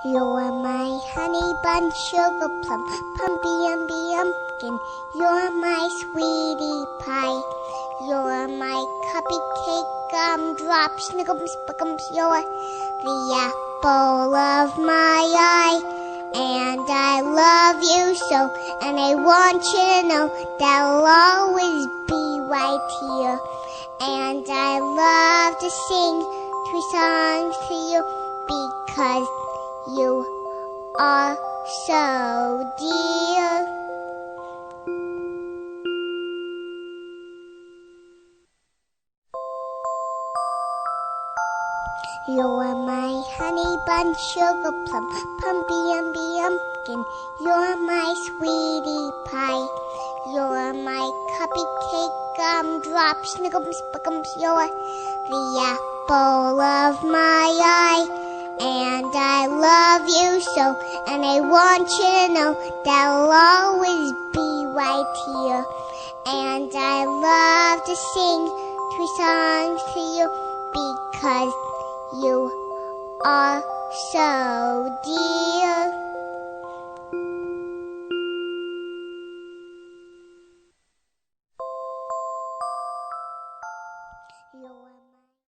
You're my honey bun, sugar plum, pumpy umby umpkin. You're my sweetie pie. You're my cupcake, gumdrop, snickums, spickums. You're the apple of my eye. And I love you so, and I want you to know that I'll always be right here. And I love to sing 3 songs to you because you are so dear. You're my honey bun, sugar plum, pumpy umby umpkin. You're my sweetie pie. You're my cupcake, gumdrop, snickums, spickums. You're the apple of my eye. And I love you so, and I want you to know that I'll always be right here. And I love to sing 3 songs to you because you are so dear.